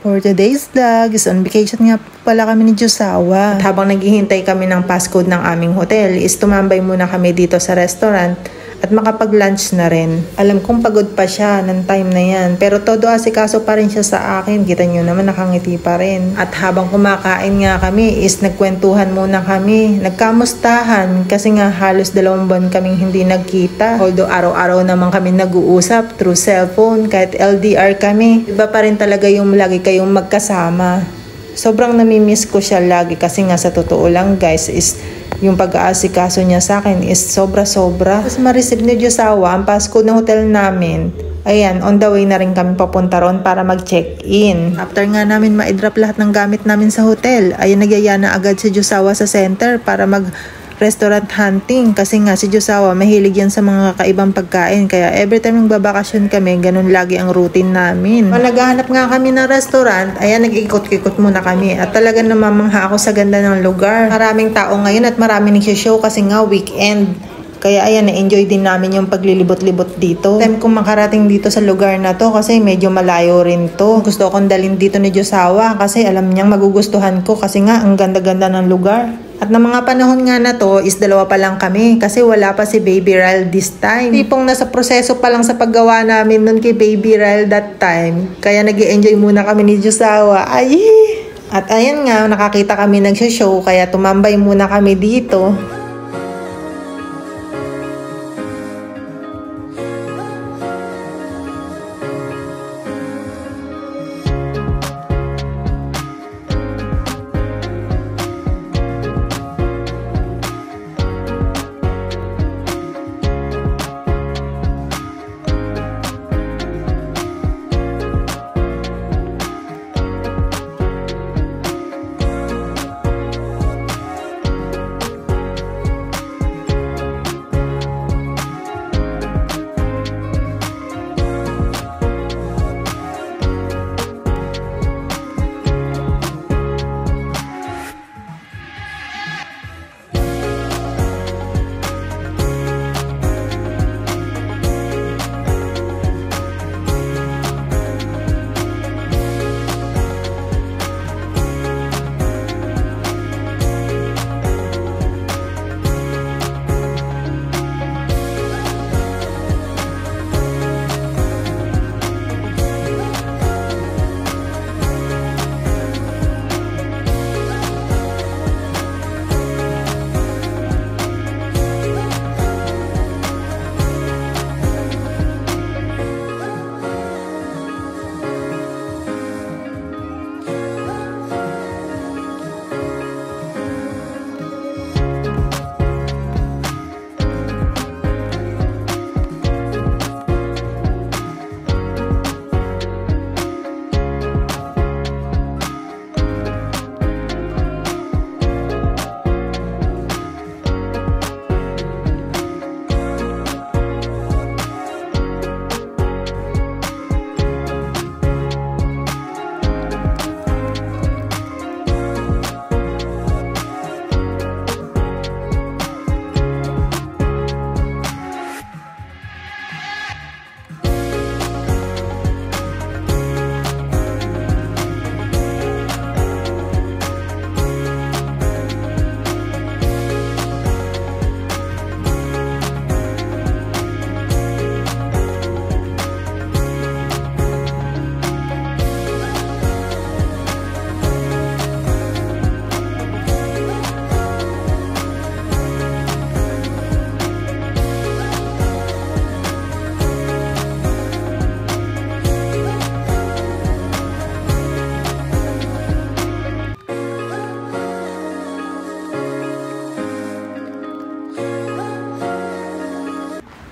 For today's vlog is on vacation nga pala kami ni Josawa. At habang naghihintay kami ng passcode ng aming hotel is tumambay muna kami dito sa restaurant at makapag-lunch na rin. Alam kong pagod pa siya ng time na yan, pero todo asikaso pa rin siya sa akin. Kita nyo naman nakangiti pa rin. At habang kumakain nga kami is nagkwentuhan muna kami. Nagkamustahan kasi nga halos 2 buwan kaming hindi nagkita. Although araw-araw naman kami nag-uusap through cellphone kahit LDR kami. Iba pa rin talaga yung lagi kayong magkasama. Sobrang namimiss ko siya lagi kasi nga sa totoo lang guys is yung pag-aasikaso niya sa akin is sobra-sobra. Tapos ma-receive ni Josawa ang passcode ng hotel namin. Ayan, on the way na rin kami papunta ron para mag-check-in. After nga namin ma-drop lahat ng gamit namin sa hotel, ayan nagyaya na agad si Josawa sa center para mag-restaurant hunting. Kasi nga si Josawa mahilig yan sa mga kakaibang pagkain. Kaya every time nagbabakasyon kami, ganun lagi ang routine namin. Pag naghahanap nga kami ng restaurant, ayan nag-ikot-ikot muna kami. At talagang namamangha ako sa ganda ng lugar. Maraming tao ngayon at maraming nagsishow kasi nga weekend. Kaya ayan, na-enjoy din namin yung paglilibot-libot dito. Time kong makarating dito sa lugar na to kasi medyo malayo rin to. Gusto akong dalhin dito ni Josawa kasi alam niyang magugustuhan ko kasi nga ang ganda-ganda ng lugar. At ng mga panahon nga na to is 2 pa lang kami kasi wala pa si Baby Ryle this time. Tipong nasa proseso pa lang sa paggawa namin nun kay Baby Ryle that time. Kaya nag-i-enjoy muna kami ni Josawa. Ay! At ayan nga, nakakita kami nagsho-show kaya tumambay muna kami dito.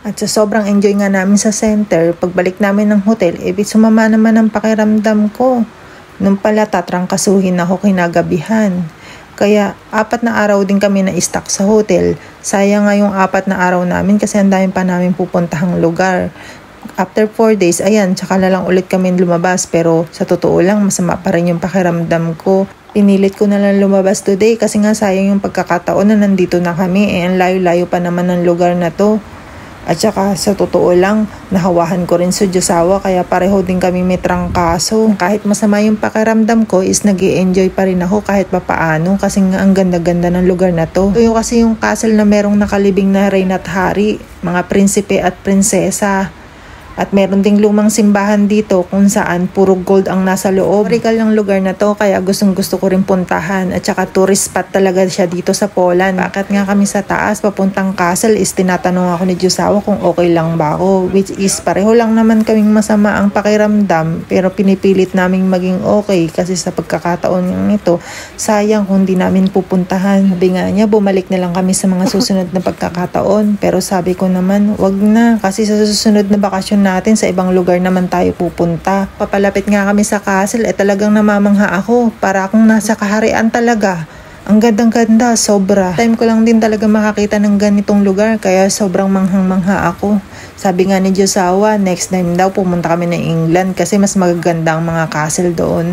At sa sobrang enjoy nga namin sa center, pagbalik namin ng hotel, sumama naman ang pakiramdam ko. Nung pala tatrangkasuhin ako kinagabihan. Kaya 4 na araw din kami na-stuck sa hotel. Sayang nga yung 4 na araw namin kasi ang dami pa namin pupuntahang lugar. After 4 days, ayan, tsaka na lang ulit kami lumabas. Pero sa totoo lang, masama pa rin yung pakiramdam ko. Pinilit ko na lang lumabas today kasi nga sayang yung pagkakataon na nandito na kami. Ang layo-layo pa naman ng lugar na to. At saka sa totoo lang, nahawahan ko rin si Josawa kaya pareho din kami may trangkaso. Kahit masama yung pakiramdam ko is nag-i-enjoy pa rin ako kahit papaano kasi nga ang ganda-ganda ng lugar na to. Ito yung kasi yung castle na merong nakalibing na reyna at hari, mga prinsipe at prinsesa. At meron ding lumang simbahan dito kung saan puro gold ang nasa loob. Historical ng lugar na to kaya gustong gusto ko rin puntahan. At saka tourist spot talaga siya dito sa Poland. Bakit nga kami sa taas papuntang castle is tinatanong ako ni Josawa kung okay lang ba ako. Which is pareho lang naman kaming masama ang pakiramdam pero pinipilit naming maging okay kasi sa pagkakataon ito sayang kung di namin pupuntahan. Sabi nga niya bumalik na lang kami sa mga susunod na pagkakataon. Pero sabi ko naman wag na kasi sa susunod na bakasyon natin sa ibang lugar naman tayo pupunta. Papalapit nga kami sa castle talagang namamangha ako. Para akong nasa kaharian talaga. Ang gandang-ganda, sobra. Time ko lang din talaga makakita ng ganitong lugar kaya sobrang manghang-mangha ako. Sabi nga ni Josawa, next time daw pumunta kami ng England kasi mas magaganda ang mga castle doon.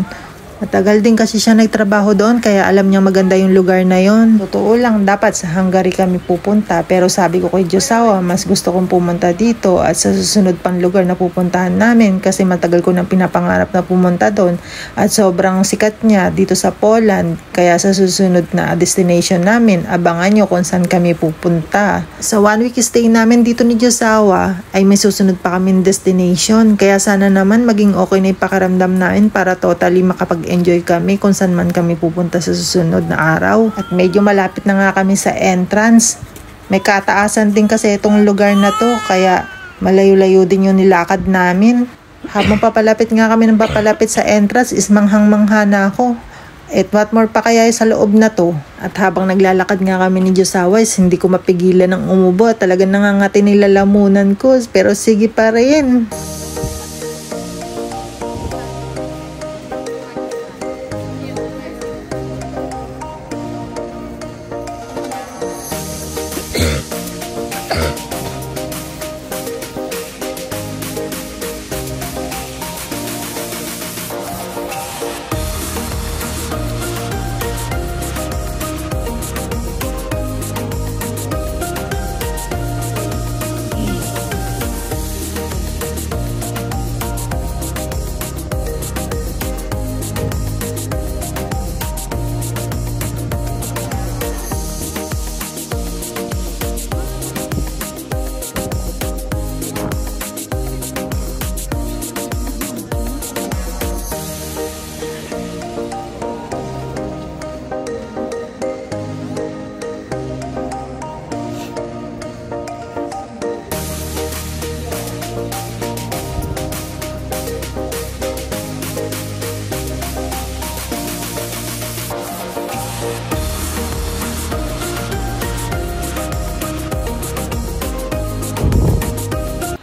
Matagal din kasi siya nagtrabaho doon kaya alam niya maganda yung lugar na yon. Totoo lang dapat sa Hungary kami pupunta pero sabi ko kay Josawa mas gusto kong pumunta dito at sa susunod pang lugar na pupuntahan namin kasi matagal ko nang pinapangarap na pumunta doon at sobrang sikat niya dito sa Poland kaya sa susunod na destination namin abangan nyo kung saan kami pupunta. Sa 1 week stay namin dito ni Josawa ay may susunod pa kaming destination kaya sana naman maging okay na yung pakiramdam namin para totally enjoy kami kung saan man kami pupunta sa susunod na araw. At medyo malapit na nga kami sa entrance. May kataasan din kasi itong lugar na to kaya malayo-layo din yung nilakad namin. Habang papalapit nga kami ng papalapit sa entrance is manghang-mangha na ako. At what more pa kaya sa loob na to. At habang naglalakad nga kami ni Josawa is hindi ko mapigilan ng umubo. Talagang nangangati nilalamunan ko pero sige pa rin.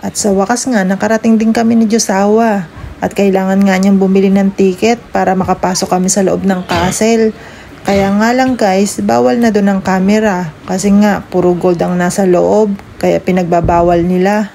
At sa wakas nga, nakarating din kami ni Josawa. At kailangan nga niyang bumili ng ticket para makapasok kami sa loob ng castle. Kaya nga lang guys, bawal na doon ang camera. Kasi nga, puro gold ang nasa loob. Kaya pinagbabawal nila.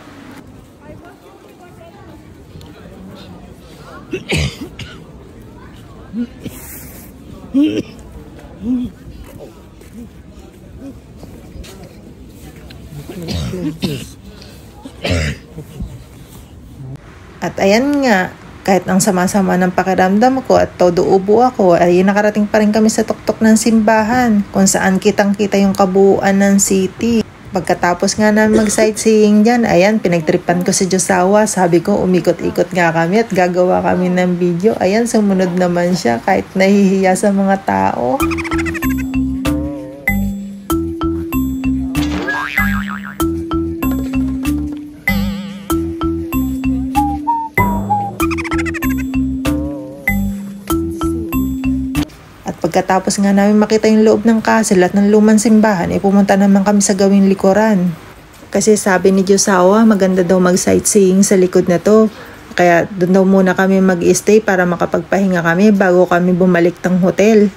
At ayan nga, kahit ang sama-sama ng pakiramdam ko at todo ubo ako, ay nakarating pa rin kami sa tuktok ng simbahan kung saan kitang-kita yung kabuuan ng city. Pagkatapos nga namin mag-sightseeing dyan, ayan, pinagtripan ko si Josawa. Sabi ko, umikot-ikot nga kami at gagawa kami ng video. Ayan, sumunod naman siya kahit nahihiya sa mga tao. Pagkatapos nga namin makita yung loob ng castle at ng lumang simbahan, pumunta naman kami sa gawing likuran. Kasi sabi ni Josawa, maganda daw mag-sightseeing sa likod na to. Kaya doon daw muna kami mag-stay para makapagpahinga kami bago kami bumalik ng hotel.